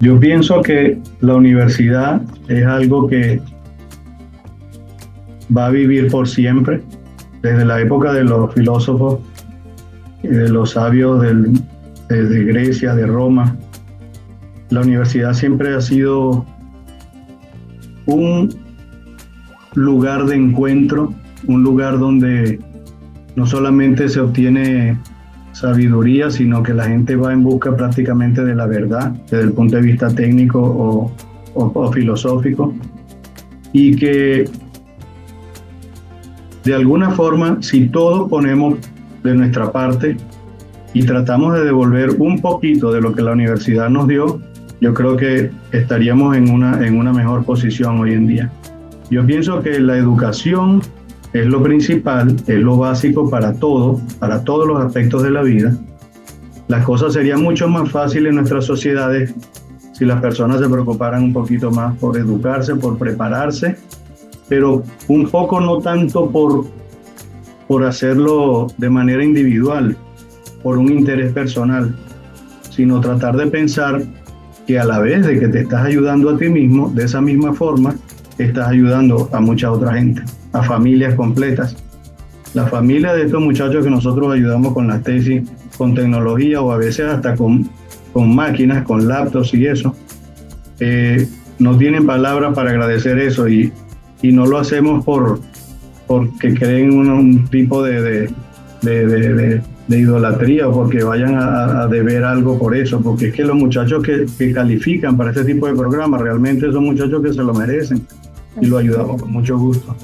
Yo pienso que la universidad es algo que va a vivir por siempre, desde la época de los filósofos y de los sabios de Grecia, de Roma. La universidad siempre ha sido un lugar de encuentro, un lugar donde no solamente se obtiene sabiduría, sino que la gente va en busca prácticamente de la verdad, desde el punto de vista técnico o filosófico, y que de alguna forma, si todos ponemos de nuestra parte y tratamos de devolver un poquito de lo que la universidad nos dio, yo creo que estaríamos en una mejor posición hoy en día. Yo pienso que la educación es lo principal, es lo básico para todos los aspectos de la vida. Las cosas serían mucho más fáciles en nuestras sociedades si las personas se preocuparan un poquito más por educarse, por prepararse, pero un poco no tanto por hacerlo de manera individual, por un interés personal, sino tratar de pensar que a la vez de que te estás ayudando a ti mismo, de esa misma forma, estás ayudando a mucha otra gente, a familias completas. La familia de estos muchachos que nosotros ayudamos con las tesis, con tecnología o a veces hasta con máquinas, con laptops y eso, no tienen palabras para agradecer eso y no lo hacemos porque creen un tipo de idolatría o porque vayan a deber algo por eso, porque es que los muchachos que califican para este tipo de programas realmente son muchachos que se lo merecen y lo ayudamos con mucho gusto.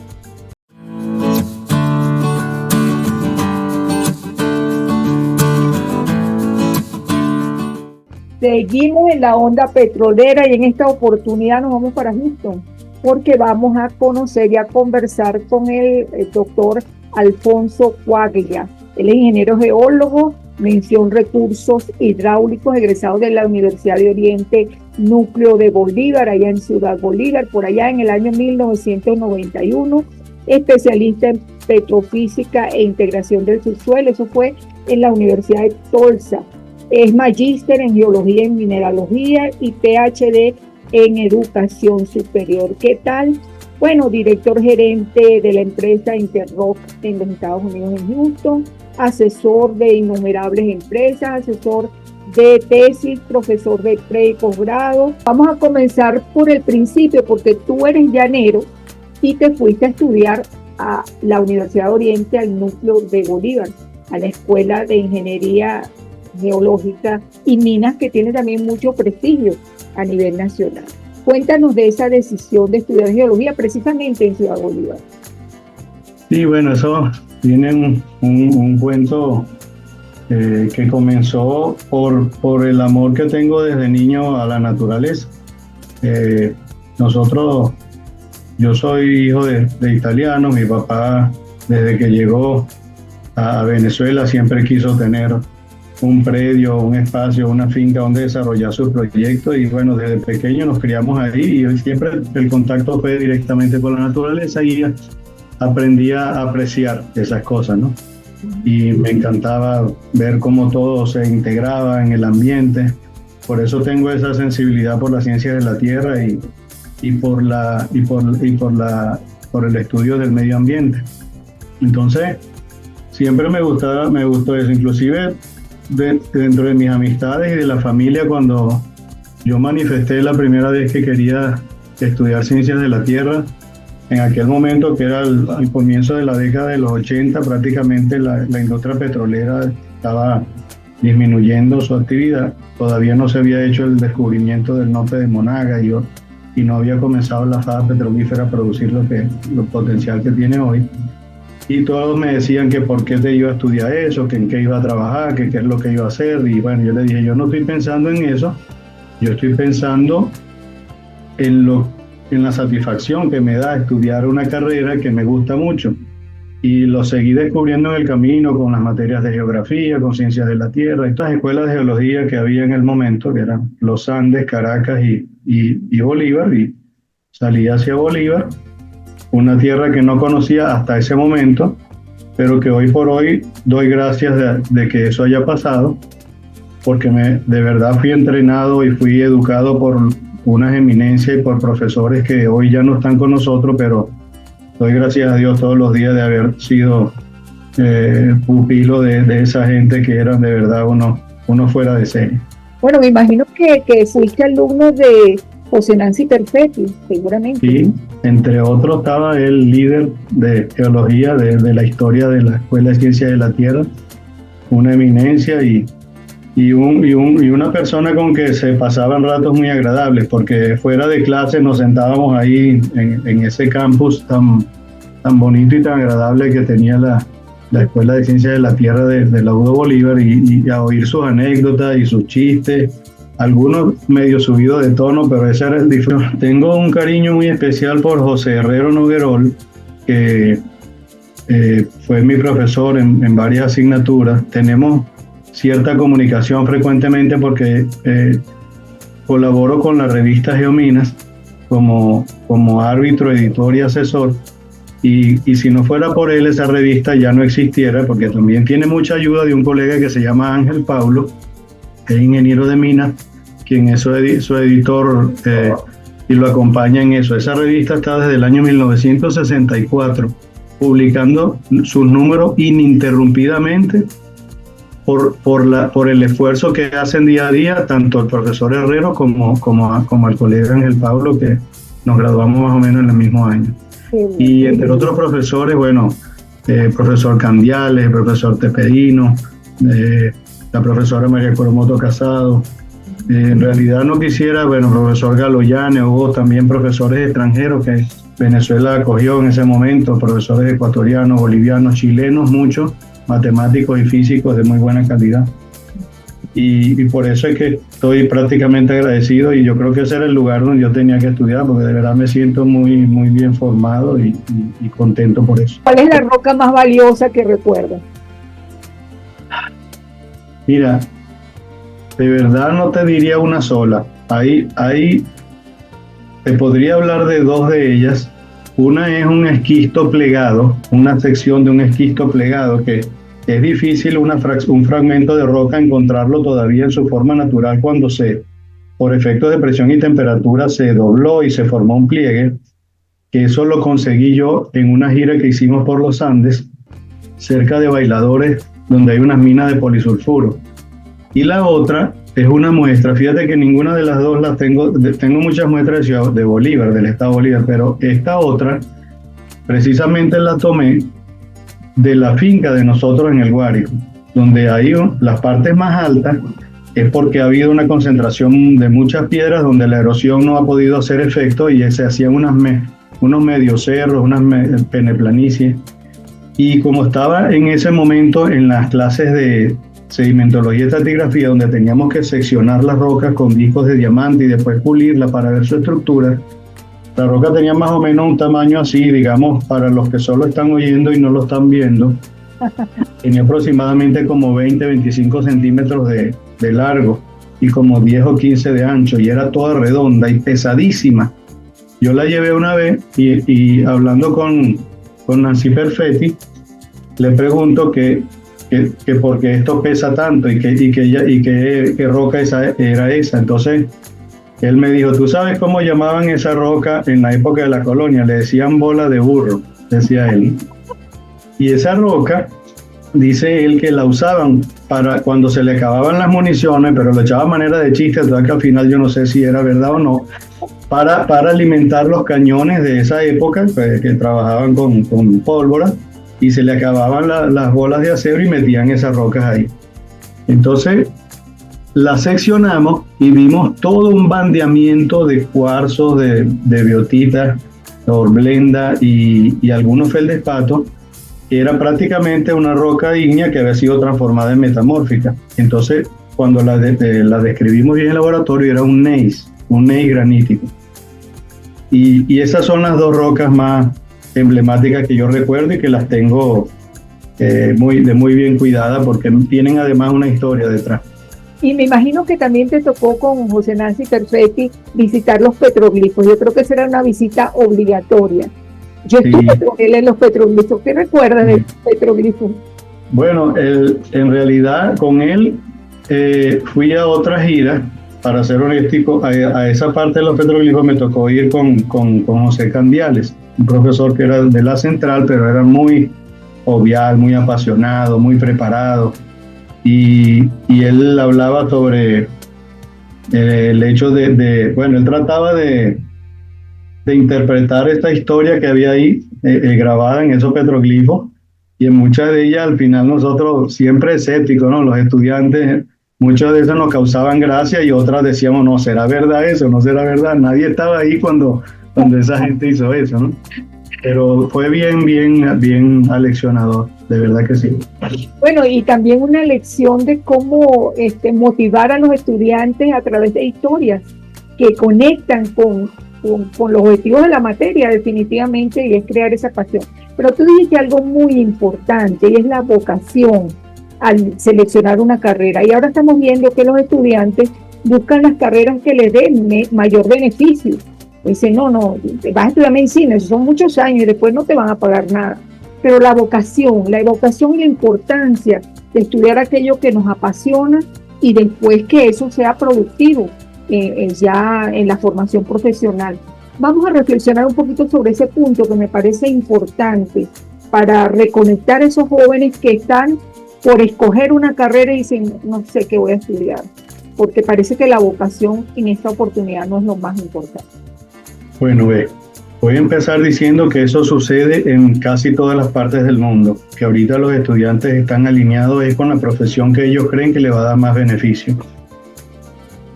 Seguimos en la onda petrolera y en esta oportunidad nos vamos para Houston porque vamos a conocer y a conversar con el doctor Alfonso Cuaglia. Él es ingeniero geólogo, mención recursos hidráulicos, egresado de la Universidad de Oriente, núcleo de Bolívar, allá en Ciudad Bolívar, por allá en el año 1991, especialista en petrofísica e integración del subsuelo, eso fue en la Universidad de Tulsa. Es magíster en geología y mineralogía y PhD en educación superior. ¿Qué tal? Bueno, director gerente de la empresa Interrock en los Estados Unidos, en Houston, asesor de innumerables empresas, asesor de tesis, profesor de pre y posgrado. Vamos a comenzar por el principio, porque tú eres llanero y te fuiste a estudiar a la Universidad de Oriente, al núcleo de Bolívar, a la Escuela de Ingeniería Geológica y Minas, que tiene también mucho prestigio a nivel nacional. Cuéntanos de esa decisión de estudiar geología precisamente en Ciudad Bolívar. Sí, bueno, eso tiene un cuento que comenzó por el amor que tengo desde niño a la naturaleza. Yo soy hijo de italianos, mi papá desde que llegó a Venezuela siempre quiso tener un predio, un espacio, una finca donde desarrollar sus proyectos y bueno, desde pequeño nos criamos ahí y siempre el contacto fue directamente con la naturaleza y aprendí a apreciar esas cosas, ¿no? Y me encantaba ver cómo todo se integraba en el ambiente, por eso tengo esa sensibilidad por las ciencias de la tierra y por el estudio del medio ambiente. Entonces, siempre me gustó eso, inclusive dentro de mis amistades y de la familia, cuando yo manifesté la primera vez que quería estudiar ciencias de la tierra, en aquel momento que era al comienzo de la década de los 80, prácticamente la industria petrolera estaba disminuyendo su actividad, todavía no se había hecho el descubrimiento del norte de Monaga y no había comenzado la faja petrolífera a producir lo potencial que tiene hoy. Y todos me decían que por qué te iba a estudiar eso, que en qué iba a trabajar, que qué es lo que iba a hacer. Y bueno, yo le dije, yo no estoy pensando en eso, yo estoy pensando en la satisfacción que me da estudiar una carrera que me gusta mucho. Y lo seguí descubriendo en el camino con las materias de geografía, con ciencias de la tierra, estas escuelas de geología que había en el momento, que eran los Andes, Caracas y Bolívar, y salí hacia Bolívar, una tierra que no conocía hasta ese momento, pero que hoy por hoy doy gracias de que eso haya pasado, porque de verdad fui entrenado y fui educado por unas eminencias y por profesores que hoy ya no están con nosotros, pero doy gracias a Dios todos los días de haber sido pupilo de esa gente que eran de verdad uno fuera de serie. Bueno, me imagino que fuiste alumno de José Nancy Perfetti, seguramente. Sí, entre otros estaba el líder de geología de la historia de la Escuela de Ciencias de la Tierra, una eminencia y una persona con que se pasaban ratos muy agradables, porque fuera de clase nos sentábamos ahí en ese campus tan bonito y tan agradable que tenía la Escuela de Ciencias de la Tierra de la UDO Bolívar y a oír sus anécdotas y sus chistes, algunos medio subidos de tono, pero ese era el disfrute. Tengo un cariño muy especial por José Herrero Noguerol, que fue mi profesor en varias asignaturas. Tenemos cierta comunicación frecuentemente porque colaboro con la revista Geominas como árbitro, editor y asesor. Y si no fuera por él, esa revista ya no existiera, porque también tiene mucha ayuda de un colega que se llama Ángel Paulo, que es ingeniero de minas, quien es su editor y lo acompaña en eso. Esa revista está desde el año 1964, publicando sus números ininterrumpidamente por el esfuerzo que hacen día a día, tanto el profesor Herrero como el colega Ángel Paulo, que nos graduamos más o menos en el mismo año. Y entre otros profesores, bueno, profesor Candiales, el profesor Teperino, la profesora María Coromoto Casado. En realidad no quisiera, bueno, profesor Galoyane, hubo también profesores extranjeros que Venezuela acogió en ese momento, profesores ecuatorianos, bolivianos, chilenos, muchos, matemáticos y físicos de muy buena calidad. Y por eso es que estoy prácticamente agradecido y yo creo que ese era el lugar donde yo tenía que estudiar, porque de verdad me siento muy, muy bien formado y contento por eso. ¿Cuál es la roca más valiosa que recuerdas? Mira, de verdad no te diría una sola. Ahí te podría hablar de dos de ellas. Una es un esquisto plegado, una sección de un esquisto plegado que es difícil un fragmento de roca encontrarlo todavía en su forma natural cuando por efectos de presión y temperatura se dobló y se formó un pliegue, que eso lo conseguí yo en una gira que hicimos por los Andes, cerca de Bailadores, donde hay unas minas de polisulfuro. Y la otra es una muestra, fíjate que ninguna de las dos las tengo muchas muestras de Bolívar, del estado Bolívar, pero esta otra precisamente la tomé de la finca de nosotros en el Guárico, donde hay las partes más altas es porque ha habido una concentración de muchas piedras donde la erosión no ha podido hacer efecto y se hacían unos medios cerros, unas peneplanicies. Y como estaba en ese momento en las clases de sedimentología y estratigrafía, donde teníamos que seccionar las rocas con discos de diamante y después pulirla para ver su estructura, la roca tenía más o menos un tamaño así, digamos, para los que solo están oyendo y no lo están viendo. Tenía aproximadamente como 20-25 centímetros de largo y como 10 o 15 de ancho, y era toda redonda y pesadísima. Yo la llevé una vez y hablando con Nancy Perfetti, le pregunto que por qué esto pesa tanto y qué roca era esa. Entonces él me dijo, ¿tú sabes cómo llamaban esa roca en la época de la colonia? Le decían bola de burro, decía él. Y esa roca, dice él que la usaban para cuando se le acababan las municiones, pero lo echaba a manera de chiste, todavía que al final yo no sé si era verdad o no, para alimentar los cañones de esa época, que trabajaban con pólvora, y se le acababan las bolas de acero y metían esas rocas ahí. Entonces la seccionamos y vimos todo un bandeamiento de cuarzos, de biotitas, horblenda y algunos feldespatos, que era prácticamente una roca ígnea que había sido transformada en metamórfica. Entonces, cuando la describimos bien en el laboratorio, era un gneiss granítico. Y esas son las dos rocas más emblemáticas que yo recuerdo y que las tengo muy bien cuidadas, porque tienen además una historia detrás. Y me imagino que también te tocó con José Nancy Perfetti visitar los petroglifos. Yo creo que esa era una visita obligatoria. Yo estuve con él en los petroglifos. ¿Qué recuerdas de los petroglifos? Bueno, en realidad con él fui a otra gira, para ser honesto, a esa parte de los petroglifos me tocó ir con José Candiales, un profesor que era de la central, pero era muy jovial, muy apasionado, muy preparado, y él hablaba sobre el hecho bueno, él trataba de interpretar esta historia que había ahí grabada en esos petroglifos, y en muchas de ellas al final nosotros siempre escépticos, ¿no? Los estudiantes, muchas de esas nos causaban gracia y otras decíamos, no, ¿será verdad eso? ¿No será verdad? Nadie estaba ahí cuando esa gente hizo eso, ¿no? Pero fue bien aleccionador, de verdad que sí. Bueno, y también una lección de cómo motivar a los estudiantes a través de historias que conectan con los objetivos de la materia definitivamente, y es crear esa pasión. Pero tú dijiste algo muy importante, y es la vocación al seleccionar una carrera. Y ahora estamos viendo que los estudiantes buscan las carreras que les den mayor beneficio. Dicen, no, vas a estudiar medicina, eso son muchos años y después no te van a pagar nada. Pero la evocación y la importancia de estudiar aquello que nos apasiona y después que eso sea productivo ya en la formación profesional. Vamos a reflexionar un poquito sobre ese punto que me parece importante para reconectar a esos jóvenes que están por escoger una carrera y dicen, no sé qué voy a estudiar, porque parece que la vocación en esta oportunidad no es lo más importante. Bueno, voy a empezar diciendo que eso sucede en casi todas las partes del mundo, que ahorita los estudiantes están alineados con la profesión que ellos creen que les va a dar más beneficio.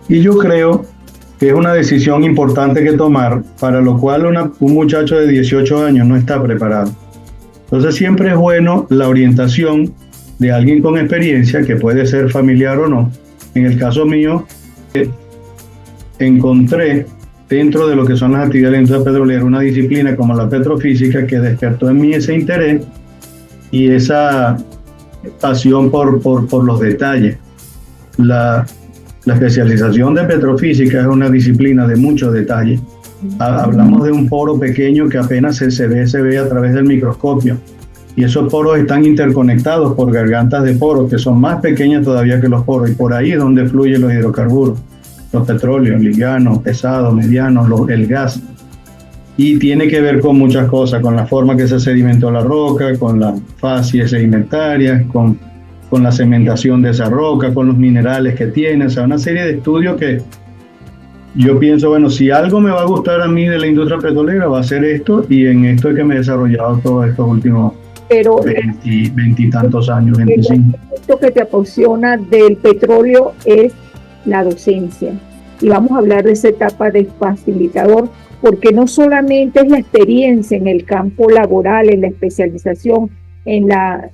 Y yo creo que es una decisión importante que tomar, para lo cual un muchacho de 18 años no está preparado. Entonces siempre es bueno la orientación de alguien con experiencia, que puede ser familiar o no. En el caso mío, encontré dentro de lo que son las actividades de la industria petrolera una disciplina como la petrofísica que despertó en mí ese interés y esa pasión por los detalles. La especialización de petrofísica es una disciplina de muchos detalles. Hablamos de un poro pequeño que apenas se ve a través del microscopio, y esos poros están interconectados por gargantas de poros que son más pequeñas todavía que los poros, y por ahí es donde fluyen los hidrocarburos, los petróleos, livianos, pesados, medianos, el gas. Y tiene que ver con muchas cosas, con la forma que se sedimentó la roca, con las facies sedimentarias, con la cementación de esa roca, con los minerales que tiene, o sea, una serie de estudios que yo pienso, bueno, si algo me va a gustar a mí de la industria petrolera va a ser esto, y en esto es que me he desarrollado todos estos últimos 20 y tantos años, 25. Esto que te apasiona del petróleo es la docencia, y vamos a hablar de esa etapa de facilitador, porque no solamente es la experiencia en el campo laboral, en la especialización, en la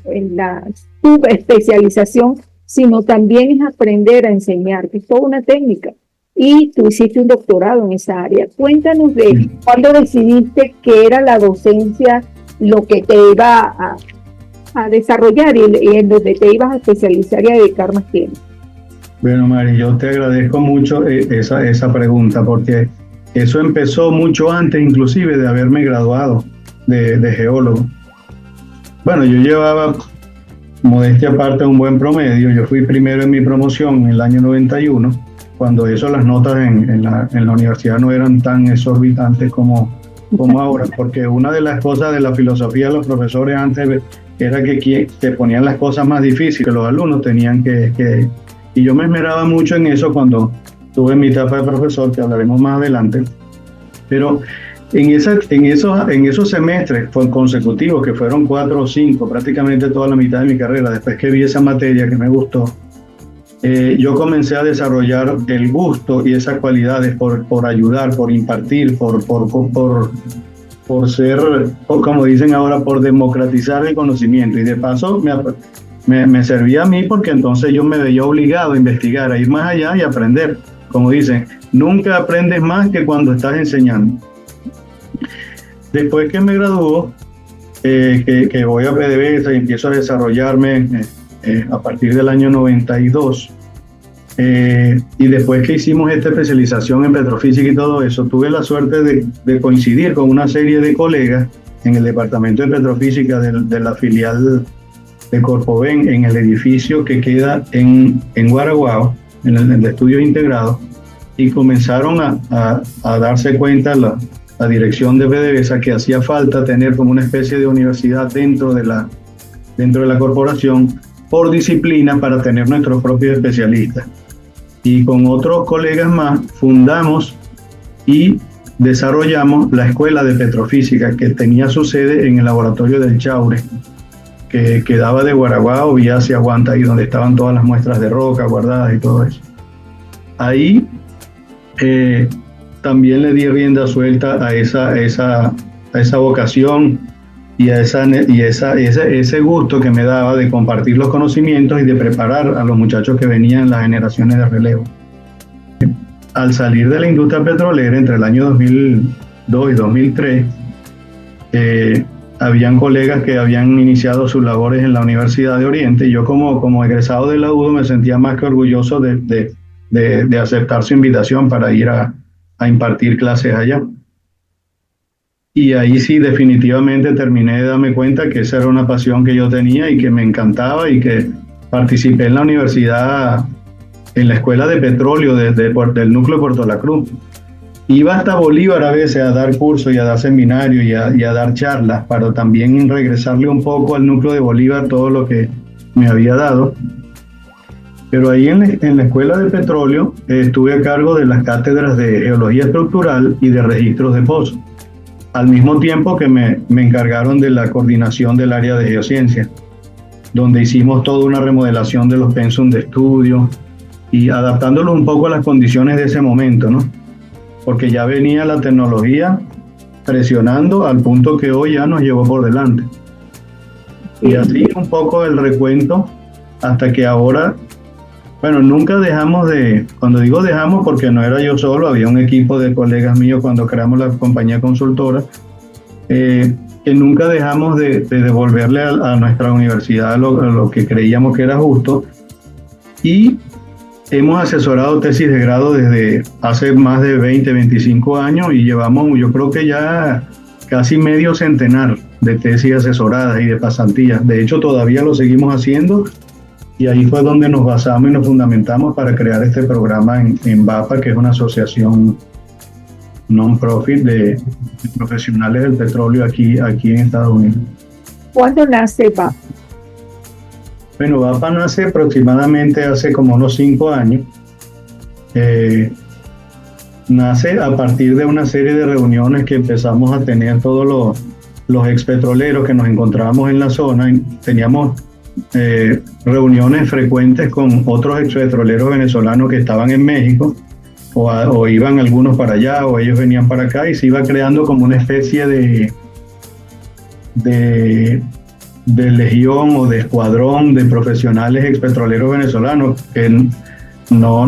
subespecialización, sino también es aprender a enseñar, que es toda una técnica. Y tú hiciste un doctorado en esa área. Cuéntanos de cuándo decidiste que era la docencia lo que te iba a desarrollar y en donde te ibas a especializar y a dedicar más tiempo. Bueno, Mari, yo te agradezco mucho esa pregunta, porque eso empezó mucho antes inclusive de haberme graduado de geólogo. Bueno, yo llevaba, modestia aparte, un buen promedio. Yo fui primero en mi promoción en el año 91, cuando las notas en la universidad no eran tan exorbitantes como ahora, porque una de las cosas de la filosofía de los profesores antes era que te ponían las cosas más difíciles, que los alumnos tenían que y yo me esmeraba mucho en eso cuando tuve mi etapa de profesor, que hablaremos más adelante. Pero en esos semestres consecutivos, que fueron 4 o 5, prácticamente toda la mitad de mi carrera, después que vi esa materia que me gustó, yo comencé a desarrollar el gusto y esas cualidades por ayudar, por impartir, por ser, como dicen ahora, por democratizar el conocimiento. Y de paso me servía a mí, porque entonces yo me veía obligado a investigar, a ir más allá y aprender. Como dicen, nunca aprendes más que cuando estás enseñando. Después que me graduó, que voy a PDVSA y empiezo a desarrollarme a partir del año 92, y después que hicimos esta especialización en petrofísica y todo eso, tuve la suerte de coincidir con una serie de colegas en el departamento de petrofísica de la filial de Corpoven en el edificio que queda en Guaraguao, en el estudio integrado, y comenzaron a darse cuenta la dirección de PDVSA que hacía falta tener como una especie de universidad dentro de la corporación por disciplina para tener nuestros propios especialistas. Y con otros colegas más fundamos y desarrollamos la Escuela de Petrofísica, que tenía su sede en el laboratorio del Chaure, que quedaba de Guaraguao vía hacia Huanta, donde estaban todas las muestras de roca guardadas y todo eso. Ahí también le di rienda suelta a esa vocación y a ese gusto que me daba de compartir los conocimientos y de preparar a los muchachos que venían en las generaciones de relevo. Al salir de la industria petrolera entre el año 2002 y 2003, habían colegas que habían iniciado sus labores en la Universidad de Oriente, y yo como egresado de la UDO me sentía más que orgulloso de aceptar su invitación para ir a impartir clases allá. Y ahí sí definitivamente terminé de darme cuenta que esa era una pasión que yo tenía y que me encantaba, y que participé en la universidad, en la Escuela de Petróleo del núcleo de Puerto La Cruz. Iba hasta Bolívar a veces a dar cursos y a dar seminarios y a dar charlas, para también regresarle un poco al núcleo de Bolívar todo lo que me había dado. Pero ahí en la Escuela de Petróleo estuve a cargo de las cátedras de Geología Estructural y de Registros de Pozos, al mismo tiempo que me encargaron de la coordinación del área de Geociencia, donde hicimos toda una remodelación de los pensum de estudio y adaptándolos un poco a las condiciones de ese momento, ¿no? Porque ya venía la tecnología presionando al punto que hoy ya nos llevó por delante. Y así un poco el recuento hasta que ahora, bueno, nunca dejamos cuando digo dejamos porque no era yo solo, había un equipo de colegas míos cuando creamos la compañía consultora, que nunca dejamos de devolverle a nuestra universidad lo que creíamos que era justo, y hemos asesorado tesis de grado desde hace más de 20, 25 años y llevamos, yo creo que ya casi medio centenar de tesis asesoradas y de pasantías. De hecho, todavía lo seguimos haciendo, y ahí fue donde nos basamos y nos fundamentamos para crear este programa en BAPA, que es una asociación non-profit de profesionales del petróleo aquí en Estados Unidos. ¿Cuándo nace BAPA? Bueno, BAPA nace aproximadamente hace como unos 5 años. Nace a partir de una serie de reuniones que empezamos a tener todos los expetroleros que nos encontrábamos en la zona. Teníamos reuniones frecuentes con otros expetroleros venezolanos que estaban en México, o iban algunos para allá, o ellos venían para acá, y se iba creando como una especie de legión o de escuadrón de profesionales expetroleros venezolanos, que no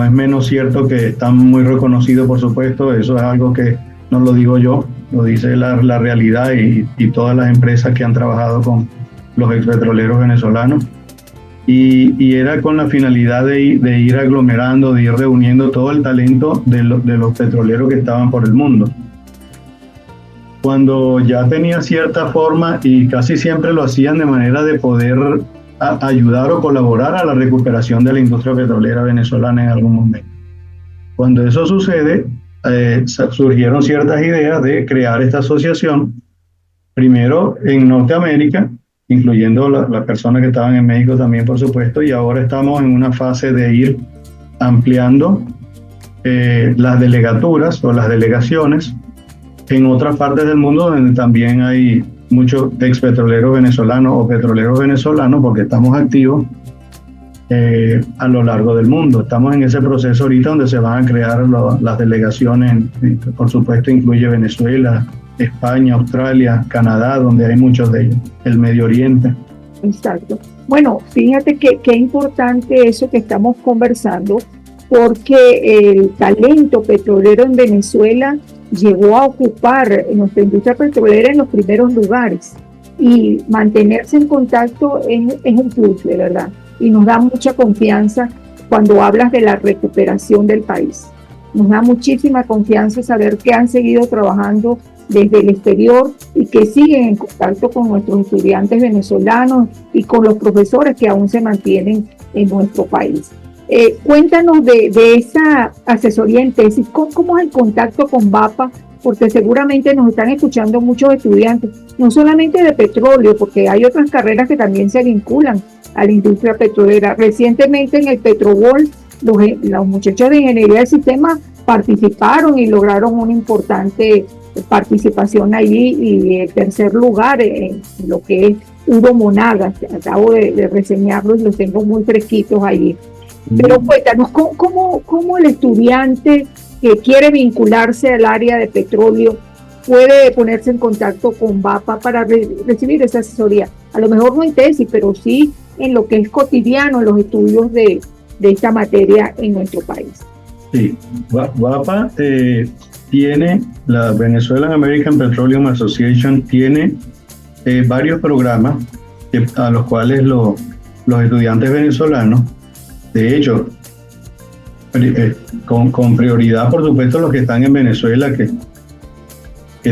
es menos cierto que están muy reconocidos, por supuesto. Eso es algo que no lo digo yo, lo dice la realidad y todas las empresas que han trabajado con los expetroleros venezolanos. Y era con la finalidad de ir aglomerando, de ir reuniendo todo el talento de los petroleros que estaban por el mundo. Cuando ya tenía cierta forma, y casi siempre lo hacían de manera de poder ayudar o colaborar a la recuperación de la industria petrolera venezolana en algún momento. Cuando eso sucede, surgieron ciertas ideas de crear esta asociación, primero en Norteamérica, incluyendo las personas que estaban en México también, por supuesto, y ahora estamos en una fase de ir ampliando las delegaturas o las delegaciones en otras partes del mundo donde también hay muchos expetroleros venezolanos o petroleros venezolanos, porque estamos activos a lo largo del mundo. Estamos en ese proceso ahorita donde se van a crear las delegaciones, por supuesto incluye Venezuela, España, Australia, Canadá, donde hay muchos de ellos, el Medio Oriente. Exacto. Bueno, fíjate qué importante eso que estamos conversando, porque el talento petrolero en Venezuela llegó a ocupar nuestra industria petrolera en los primeros lugares, y mantenerse en contacto es un plus, de verdad, y nos da mucha confianza cuando hablas de la recuperación del país. Nos da muchísima confianza saber que han seguido trabajando desde el exterior y que siguen en contacto con nuestros estudiantes venezolanos y con los profesores que aún se mantienen en nuestro país. Cuéntanos de esa asesoría en tesis, ¿cómo es el contacto con VAPA? Porque seguramente nos están escuchando muchos estudiantes, no solamente de petróleo, porque hay otras carreras que también se vinculan a la industria petrolera. Recientemente en el Petrobol, los muchachos de Ingeniería del Sistema participaron y lograron una importante participación allí y el tercer lugar en lo que es Hugo Monagas. Acabo de reseñarlos y los tengo muy fresquitos allí. Pero cuéntanos, ¿cómo el estudiante que quiere vincularse al área de petróleo puede ponerse en contacto con VAPA para recibir esa asesoría? A lo mejor no en tesis, pero sí en lo que es cotidiano, en los estudios de esta materia en nuestro país. Sí, VAPA tiene, la Venezuelan American Petroleum Association tiene varios programas a los cuales los estudiantes venezolanos, de hecho, con prioridad, por supuesto, los que están en Venezuela, que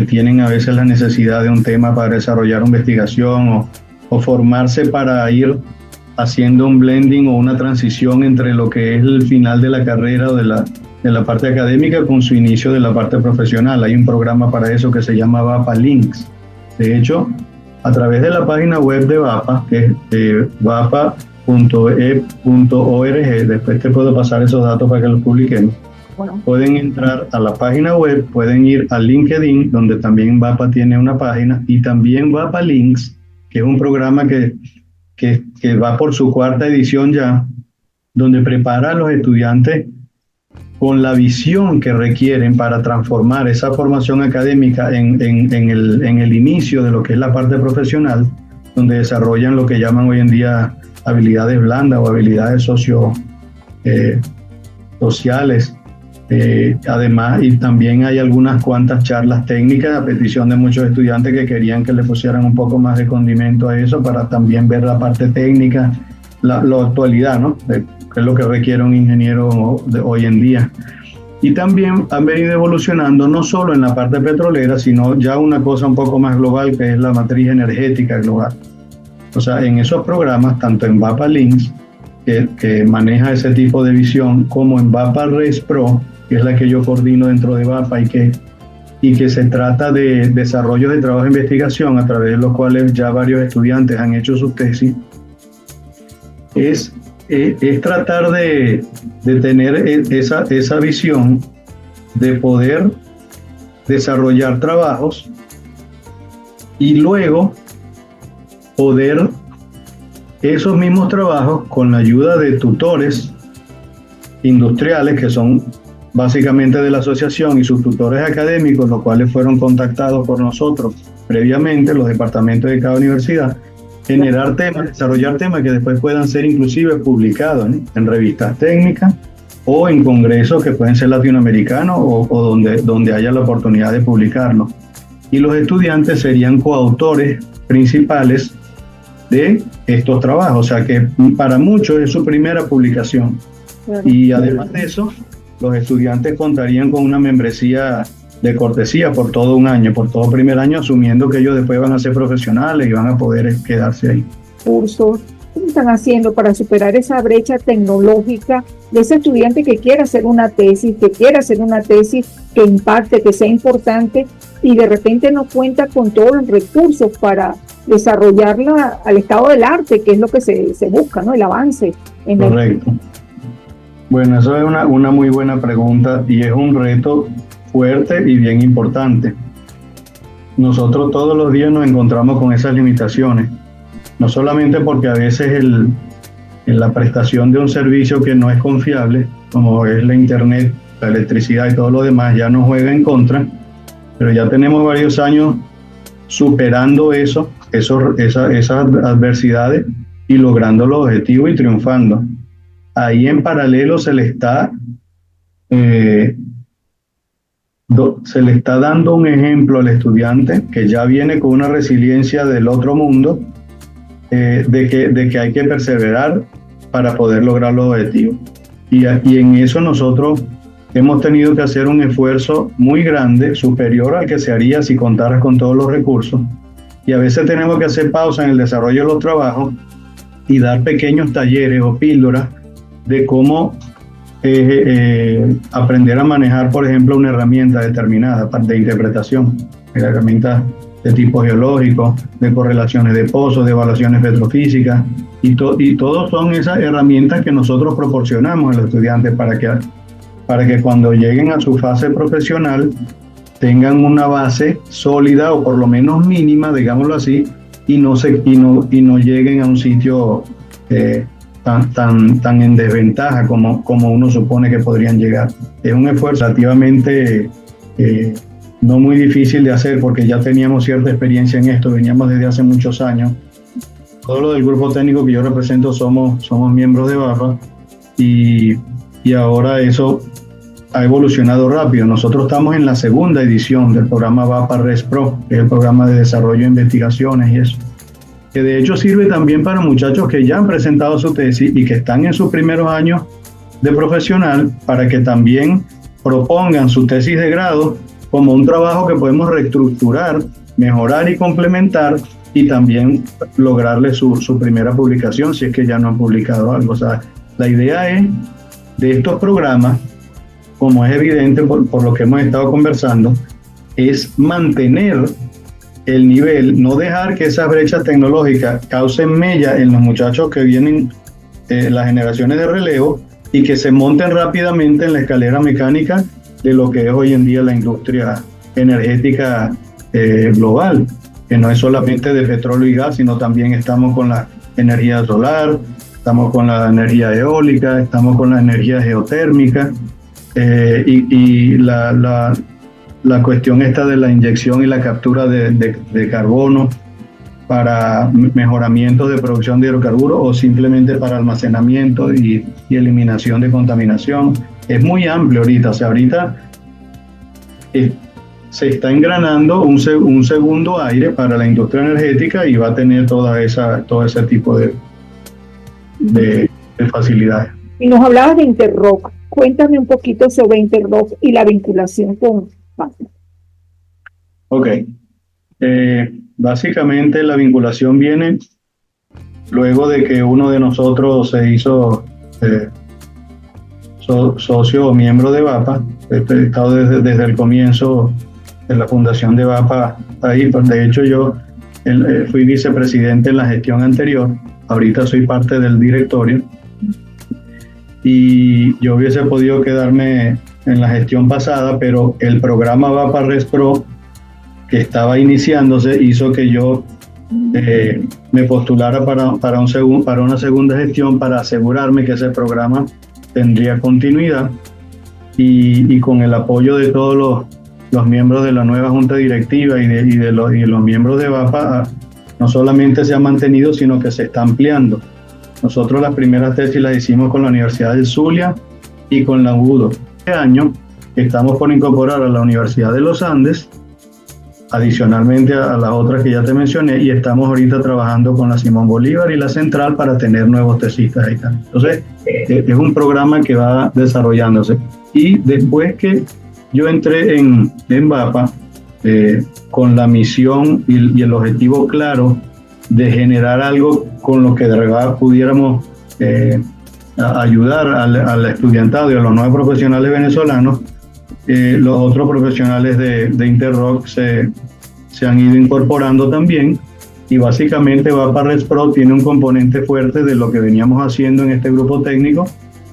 tienen a veces la necesidad de un tema para desarrollar investigación o formarse para ir haciendo un blending o una transición entre lo que es el final de la carrera o de la parte académica con su inicio de la parte profesional. Hay un programa para eso que se llama VAPA Links. De hecho, a través de la página web de VAPA, que es vapa.e.org, después te puedo pasar esos datos para que los publiquemos. Bueno. Pueden entrar a la página web, pueden ir a LinkedIn, donde también VAPA tiene una página, y también VAPA Links, que es un programa que va por su 4ª edición ya, donde prepara a los estudiantes con la visión que requieren para transformar esa formación académica en el inicio de lo que es la parte profesional, donde desarrollan lo que llaman hoy en día habilidades blandas o habilidades sociales. Además, y también hay algunas cuantas charlas técnicas a petición de muchos estudiantes que querían que le pusieran un poco más de condimento a eso para también ver la parte técnica, la actualidad, ¿no? Que es lo que requiere un ingeniero de hoy en día. Y también han venido evolucionando no solo en la parte petrolera, sino ya una cosa un poco más global, que es la matriz energética global. O sea, en esos programas, tanto en VAPA Links, que maneja ese tipo de visión, como en VAPA Res Pro, que es la que yo coordino dentro de VAPA y que se trata de desarrollo de trabajo de investigación a través de los cuales ya varios estudiantes han hecho sus tesis, es tratar de tener esa visión de poder desarrollar trabajos y luego poder esos mismos trabajos, con la ayuda de tutores industriales que son básicamente de la asociación y sus tutores académicos, los cuales fueron contactados por nosotros previamente, los departamentos de cada universidad, generar temas, desarrollar temas que después puedan ser inclusive publicados en revistas técnicas o en congresos que pueden ser latinoamericanos o donde haya la oportunidad de publicarlo. Y los estudiantes serían coautores principales de estos trabajos, o sea que para muchos es su primera publicación. Y además de eso, los estudiantes contarían con una membresía de cortesía por todo un año, por todo primer año, asumiendo que ellos después van a ser profesionales y van a poder quedarse ahí. Cursos, ¿cómo están haciendo para superar esa brecha tecnológica de ese estudiante que quiera hacer una tesis, que impacte, que sea importante y de repente no cuenta con todos los recursos para desarrollarla al estado del arte, que es lo que se busca, ¿no? El avance. Correcto. Bueno, eso es una muy buena pregunta y es un reto fuerte y bien importante. Nosotros todos los días nos encontramos con esas limitaciones, no solamente porque a veces en la prestación de un servicio que no es confiable, como es la internet, la electricidad y todo lo demás, ya nos juega en contra, pero ya tenemos varios años superando esas adversidades y logrando los objetivos y triunfando. Ahí en paralelo se le está dando un ejemplo al estudiante que ya viene con una resiliencia del otro mundo, de que hay que perseverar para poder lograr los objetivos. Y en eso nosotros hemos tenido que hacer un esfuerzo muy grande, superior al que se haría si contaras con todos los recursos. Y a veces tenemos que hacer pausa en el desarrollo de los trabajos y dar pequeños talleres o píldoras de cómo aprender a manejar, por ejemplo, una herramienta determinada de interpretación, herramientas de tipo geológico, de correlaciones de pozos, de evaluaciones petrofísicas, y todos son esas herramientas que nosotros proporcionamos a los estudiantes para que cuando lleguen a su fase profesional tengan una base sólida o por lo menos mínima, digámoslo así, y no lleguen a un sitio tan en desventaja como uno supone que podrían llegar. Es un esfuerzo relativamente no muy difícil de hacer porque ya teníamos cierta experiencia en esto, veníamos desde hace muchos años. Todo lo del grupo técnico que yo represento somos miembros de VAPA y ahora eso ha evolucionado rápido. Nosotros estamos en la segunda edición del programa VAPA Res Pro, que es el programa de desarrollo de investigaciones y eso, que de hecho sirve también para muchachos que ya han presentado su tesis y que están en sus primeros años de profesional, para que también propongan su tesis de grado como un trabajo que podemos reestructurar, mejorar y complementar, y también lograrle su primera publicación si es que ya no han publicado algo. O sea, la idea es de estos programas, como es evidente por lo que hemos estado conversando, es mantener el nivel, no dejar que esas brechas tecnológicas causen mella en los muchachos que vienen, las generaciones de relevo, y que se monten rápidamente en la escalera mecánica de lo que es hoy en día la industria energética global, que no es solamente de petróleo y gas, sino también estamos con la energía solar, estamos con la energía eólica, estamos con la energía geotérmica, y la cuestión esta de la inyección y la captura de carbono para mejoramientos de producción de hidrocarburos o simplemente para almacenamiento y eliminación de contaminación. Es muy amplio ahorita, o sea, ahorita se está engranando un segundo aire para la industria energética y va a tener todo ese tipo de facilidades. Y nos hablabas de Interroc. Cuéntame un poquito sobre Interroc y la vinculación con VAPA. Ok. Básicamente la vinculación viene luego de que uno de nosotros se hizo socio o miembro de VAPA. He estado desde el comienzo de la fundación de VAPA ahí. De hecho, yo fui vicepresidente en la gestión anterior. Ahorita soy parte del directorio. Y yo hubiese podido quedarme en la gestión pasada, pero el programa VAPA Res Pro, que estaba iniciándose, hizo que yo me postulara para una segunda gestión para asegurarme que ese programa tendría continuidad, y con el apoyo de todos los miembros de la nueva junta directiva y de los miembros de VAPA, no solamente se ha mantenido, sino que se está ampliando. Nosotros las primeras tesis las hicimos con la Universidad del Zulia y con la UDO. Este año estamos por incorporar a la Universidad de los Andes, adicionalmente a las otras que ya te mencioné, y estamos ahorita trabajando con la Simón Bolívar y la Central para tener nuevos tesistas ahí también. Entonces, es un programa que va desarrollándose. Y después que yo entré en VAPA, con la misión y el objetivo claro de generar algo con lo que de verdad pudiéramos ayudar al estudiantado y a los nuevos profesionales venezolanos, los otros profesionales de Interroc se han ido incorporando también, y básicamente VAPA Res Pro tiene un componente fuerte de lo que veníamos haciendo en este grupo técnico,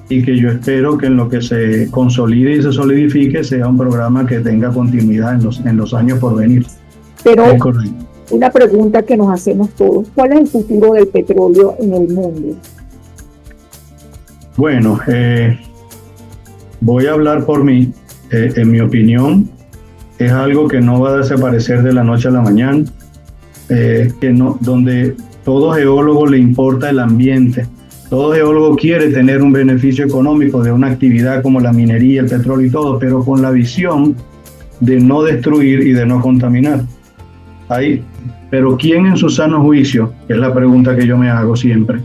y que yo espero que en lo que se consolide y se solidifique sea un programa que tenga continuidad en los años por venir. Pero una pregunta que nos hacemos todos: ¿cuál es el futuro del petróleo en el mundo? Bueno, voy a hablar por mí. En mi opinión, es algo que no va a desaparecer de la noche a la mañana, donde todo geólogo le importa el ambiente. Todo geólogo quiere tener un beneficio económico de una actividad como la minería, el petróleo y todo, pero con la visión de no destruir y de no contaminar. Pero ¿quién en su sano juicio, que es la pregunta que yo me hago siempre,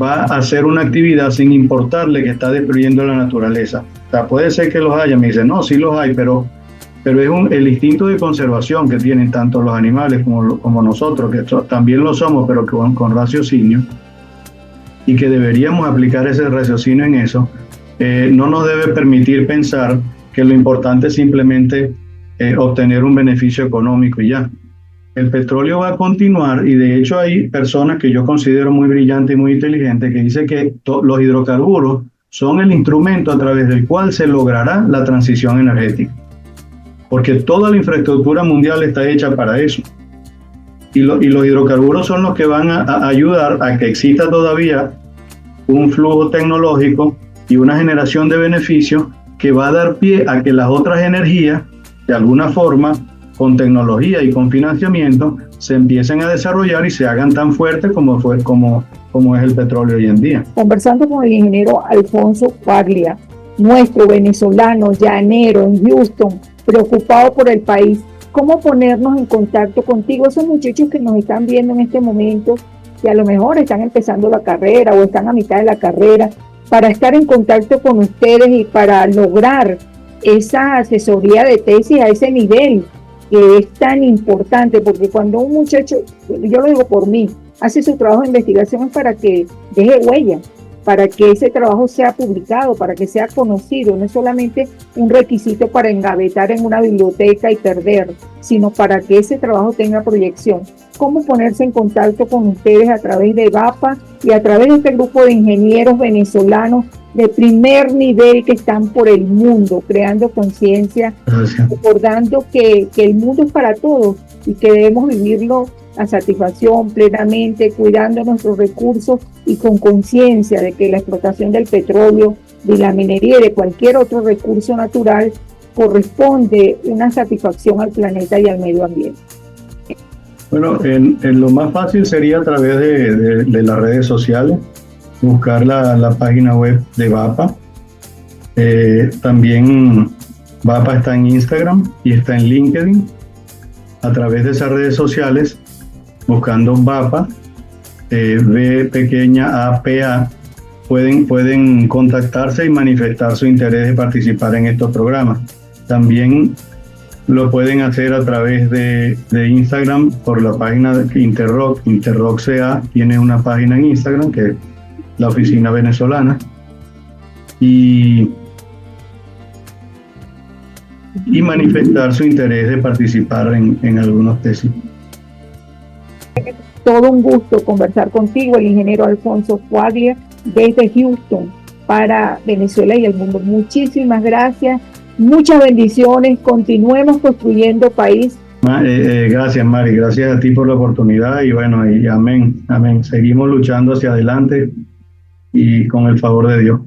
va a hacer una actividad sin importarle que está destruyendo la naturaleza? O sea, puede ser que los haya, me dicen, no, sí los hay, pero es el instinto de conservación que tienen tanto los animales como nosotros, que también lo somos, pero con raciocinio, y que deberíamos aplicar ese raciocinio en eso, no nos debe permitir pensar que lo importante es simplemente obtener un beneficio económico y ya. El petróleo va a continuar, y de hecho hay personas que yo considero muy brillantes y muy inteligentes que dicen que los hidrocarburos son el instrumento a través del cual se logrará la transición energética, porque toda la infraestructura mundial está hecha para eso. Y los hidrocarburos son los que van a ayudar a que exista todavía un flujo tecnológico y una generación de beneficios que va a dar pie a que las otras energías, de alguna forma, con tecnología y con financiamiento, se empiecen a desarrollar y se hagan tan fuertes como es el petróleo hoy en día. Conversando con el ingeniero Alfonso Quaglia, nuestro venezolano llanero en Houston, preocupado por el país, ¿cómo ponernos en contacto contigo? Esos muchachos que nos están viendo en este momento, que a lo mejor están empezando la carrera o están a mitad de la carrera, para estar en contacto con ustedes y para lograr esa asesoría de tesis a ese nivel que es tan importante, porque cuando un muchacho, yo lo digo por mí, hace su trabajo de investigación es para que deje huella, para que ese trabajo sea publicado, para que sea conocido, no es solamente un requisito para engavetar en una biblioteca y perder, sino para que ese trabajo tenga proyección. ¿Cómo ponerse en contacto con ustedes a través de VAPA y a través de este grupo de ingenieros venezolanos de primer nivel que están por el mundo, creando conciencia, recordando que el mundo es para todos y que debemos vivirlo a satisfacción plenamente, cuidando nuestros recursos y con conciencia de que la explotación del petróleo, de la minería y de cualquier otro recurso natural corresponde una satisfacción al planeta y al medio ambiente? Bueno, en lo más fácil sería a través de las redes sociales, buscar la página web de VAPA. También VAPA está en Instagram y está en LinkedIn. A través de esas redes sociales, buscando VAPA, V pequeña APA, pueden contactarse y manifestar su interés de participar en estos programas. También lo pueden hacer a través de Instagram por la página de Interroc CA tiene una página en Instagram que es la oficina venezolana, y manifestar su interés de participar en algunos tesis. Todo un gusto conversar contigo, el ingeniero Alfonso Quaglia, desde Houston para Venezuela y el mundo. Muchísimas gracias, muchas bendiciones, continuemos construyendo país. Gracias, Mari, gracias a ti por la oportunidad y bueno, y amén, seguimos luchando hacia adelante y con el favor de Dios.